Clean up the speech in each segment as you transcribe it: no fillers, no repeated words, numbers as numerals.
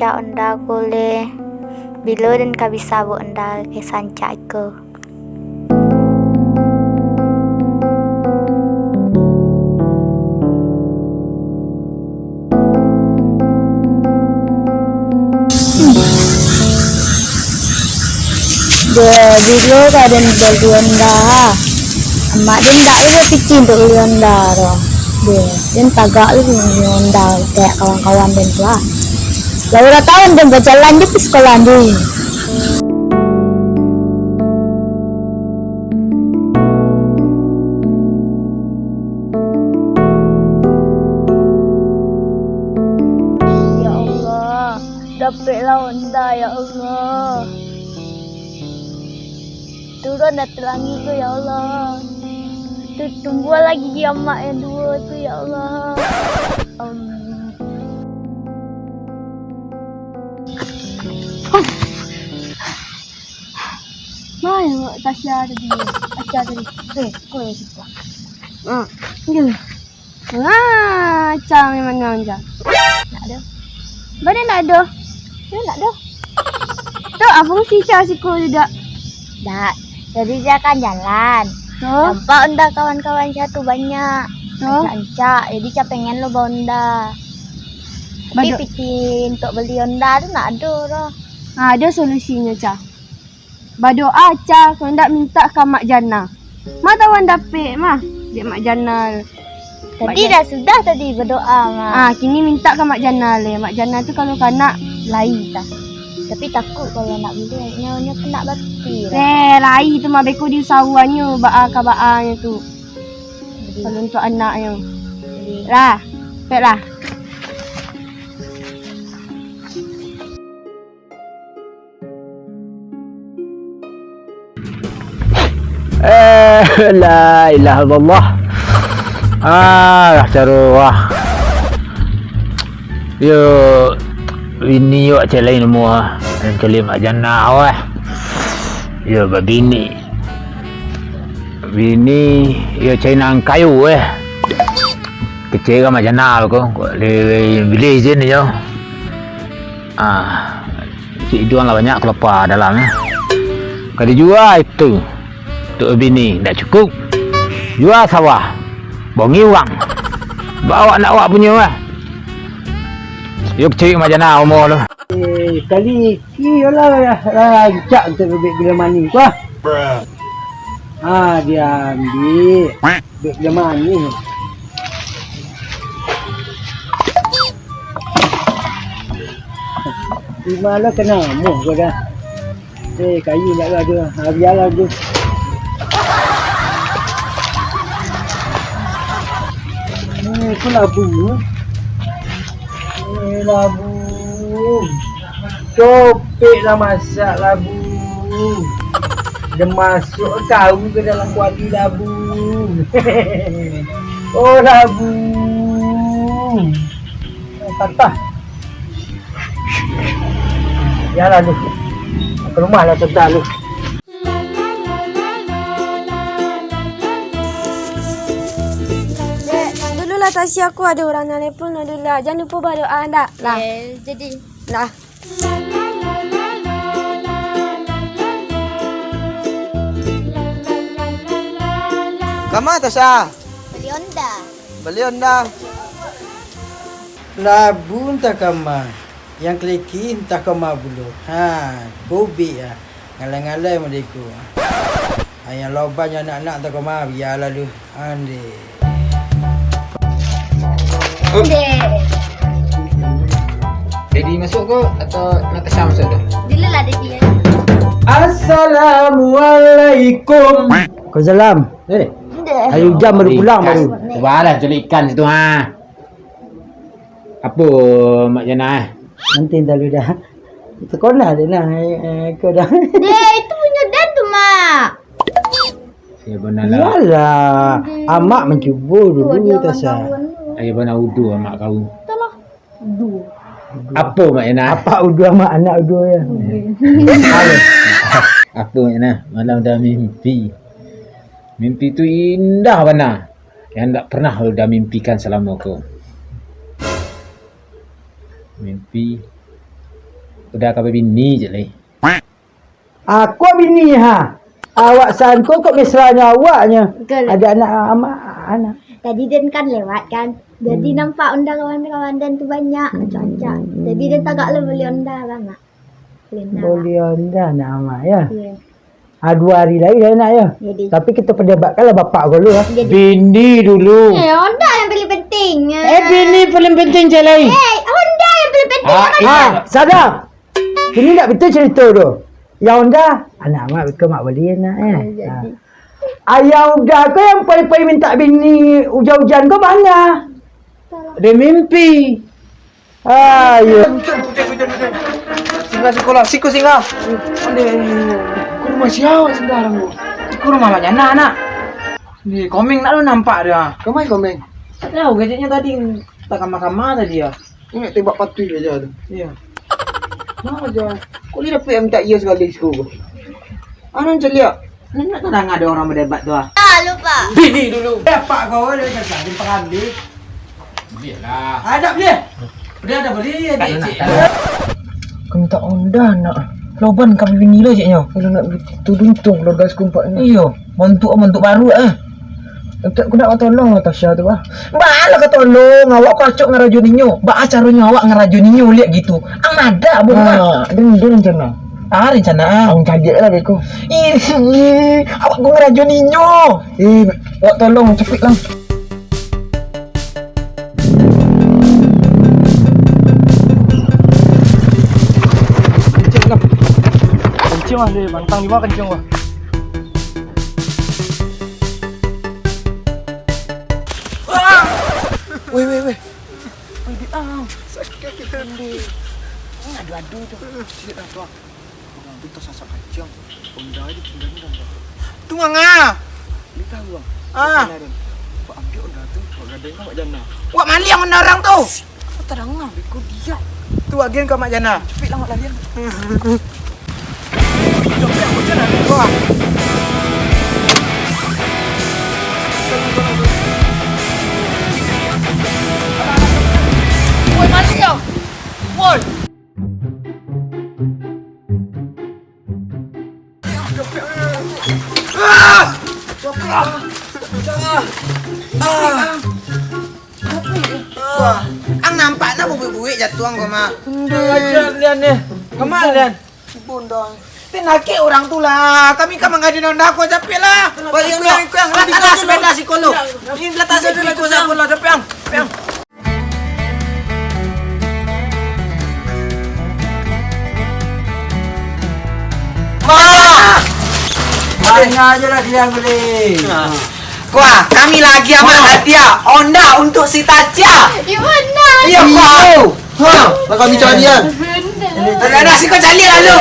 sanca onda kule bilo dan kabisabu onda ke sanca ko. Bilo kaden onda emak dan tak udah pici untuk onda roh dan tagak lu onda kayak kawan-kawan dan tua lalu tahun dan berjalan di sekolah dulu. Ya Allah, dapatlah onda ya Allah. Turun dan telangi tu ya Allah. Tunggu lagi kiamat yang dua tu ya Allah. Mana Tasya tadi? Tasya tadi. Kau yang siapa? Ni. Macam memang nganja. Nak ada. Mana nak ada? Nak ada. Tu apa fungsi siku juga? Tak. Jadi dia kan jalan. Nampak onda kawan-kawan saya tu banyak. Ancak. Jadi saya pengen lo bawa onda. Tapi pitin untuk beli onda tu nak ada lah. Ada solusinya Cah. Berdoa Cah. Kalau nak minta ke Mak Jana. Mak tahu dapet mah. Dia Mak Jana. Tadi dah sudah tadi berdoa mah. Kini minta ke Mak Jana le. Mak Jana tu kalau kanak lain tak. Tapi takut kalau nak beli nyonya kena bati. Lai tu mah beko di usahawannya baa-kabaanya tu. Kalau untuk anaknya. Lah, baiklah. La ilaha illallah. Caruah. Yo ini yo celai semua. Dan kali Mak Jana wah. Ya babini. Bini ya China kayu kecil kan Mak Jana ko. Le beli je ni yo. Si jual lah banyak kelapa dalamnya. Kalau dijual itu untuk bini tak cukup. Jual sawah. Bongi uang. Bawa anak awak punya Yuk cari Mak Jana umur lu. Kali iyalah rancak untuk bebek bila mani ku. Dia ambil bebek bila mani. Di mana kena muh kau dah. Kayu nak ada. Biarlah tu. Ni labu. Labu. Copek lah masak labu. Dia masuk tahu ke dalam kuali labu. Oh labu. Patah. Yalah tu. Ke rumah lah tetap lu. Dululah Tasya aku ada orang nelpon dululah. Jangan lupa berdoa dah. Lah. Jadi Lah. Kama Tasya? Beli onda. Labu entah kama. Yang keliki entah kama bulu. Gobi ya. Ngalai-ngalai mereka. Yang lobanya anak-anak entah kama. Biarlah lu. Ande. Daddy masuk ke atau Natasha masuk tu? dulu lah dia. Assalamualaikum. Waalaikumsalam. Ayo jam baru pulang baru. Balah cari ikan situ Apa Mak Jana Nanti dulu dah. Sekolah dia lah. Kau dah. Dia itu punya dan tu mak. Ya benar lah. Yalah. Amak mencuba dulu Tasya. Saya benar udu mak kau. Dua. Apa Mak Jana? Apa udu amak anak udu ya? Apa Mak Jana? Malam dah mimpi. Mimpi tu indah benar. Yang tak pernah dah mimpikan selama kau. Mimpi Udah kau bini je leh. Aku bini ha. Awak sangko kok mesranya awaknya. Betul. Ada anak. Tadi Dan kan lewat kan. Jadi nampak onda kawan-kawan Dan tu banyak acak-acak. Jadi Dan tagak lah boleh onda banyak. Boleh onda nama ya. Ya. 2 hari lagi dah nak ya. Jadi. Tapi kita perdebatkanlah bapak kau dulu. Jadi. Bini dulu. Onda yang paling penting. Bini paling penting je lain. Onda yang paling penting. Sadar. Ini tak betul cerita tu. Yang onda anak mak ke mak boleh nak Jadi. Ayah udah kau yang paling minta bini hujan-hujan kau mana? Dia mimpi. Ya. Singgah sekolah, siku singgah. Rumah siapa sekarang tu? Iku rumah banyak anak. Ni komeng nak lu nampak dia. Kau main komeng? Tahu gadgetnya tadi tak kamar-kamar tadi ya. Ini tembak patu aja tu. Iya. Mana aja? Kau ni dapat yang minta iya sekali sekolah. Anak celia. Nak tak ada orang berdebat tu ah. Lupa. Bini dulu. Pak kau ada kan sah pengambil. Belilah. Ada beli. Dia ada beli cik. Kau minta onda nak. Loban kami bini lo ciknya. Kalau nak tudung keluarga sekumpat ni. Iyo, bentuk baru Tak aku nak tolong Tasya tu ah. Balah kau tolong, awak kacok ngerajuninyo. Ba caranya awak ngerajuninyo lihat gitu. Ang ada abang. Dia rencana. Rencana. Ang kaget lah beko. Awak gua ngerajuninyo. Awak tolong cepet lah. Kencing lah dia, bantang di bawah kencing lah. Weh. Sakit kita ni. Adu-adu tu. Sikit dah tu. Orang tu tersasak kacang. Benda dia tinggal ni dah. Tunggu ngah. Dia tahu bang. Pak ambil onda tu, pak gading kau mak jana. Wak mali yang orang tu. Apa terang lah, beko dia. Tu agen kau mak jana. Cepit lah mak larian. Cepet aku jalan kau. Woi mali kau. Woi. Ang nampak na bubuik jatuh ang koma. Ajar lian ni. Kemana lian? Bunda. Tinaki orang tu lah. Kami kan mengadil onda aku capek lah. Balik yang letak sepeda psikolog. Ini letak sepeda psikolog capek ang. Tanya aja lah dia beli. Wah, kami lagi sama hadiah onda untuk si Tasya. Gimana? Iya, kau. Lah kami carian. Ada si kau cari lalu.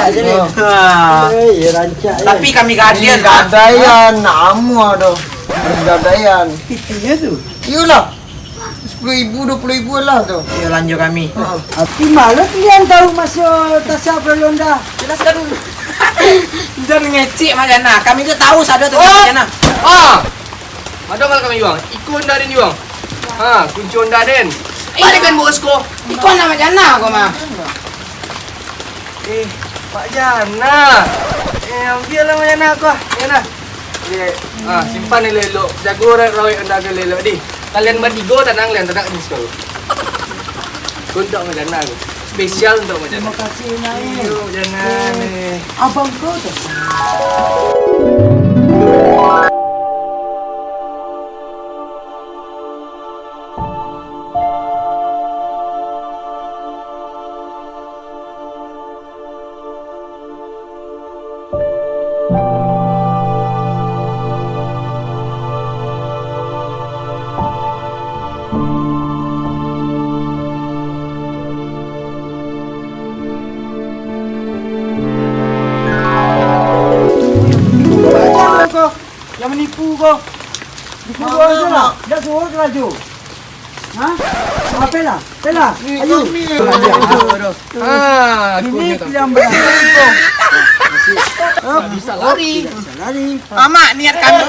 Rancak. Tapi kami hadiah Gadaian namu ada. Gadaian. Iya tu. Iyalah. 10,000 20,000 lah tu. Ya lanjut kami. Tapi malu kalian tahu masuk Tasya Prayonda. Jelaskan dulu. Jangan ngecek Majana. Kami tu tahu sada tentang Majana. Ada mal kami juang. Ikut dah den juang. Kunci onda den. Balikan bosku. Ikon nama Majana kau mah. Pak Jana. Biarlah Majana aku. Jana. Simpan ni lelok. Jago rawit onda ke lelok di. Kalian bertiga tenang di sekolah. Untuk Majana aku. Spesial untuk Majana. Terima kasih Nai. Yo Majana ni. Abang kau tu. Yang menipu kau. Menipu kau aja lah. Dah suruh ke laju. Apa lah? Pela. Ayo. Ini yang berani. Bisa lari. Amak niat kami.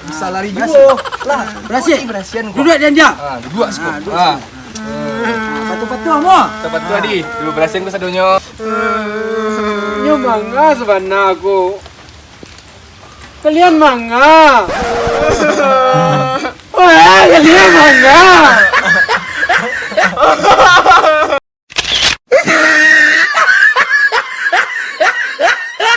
Bisa lari juga. Berhasil. Berhasian Duduk dan dia. Dua sekolah. patu-patu mo. Tepat tu adi. Dulu berasin ko sa dunyo. Nyo manga sabana ako. Kalian manga. Wah, kalian manga.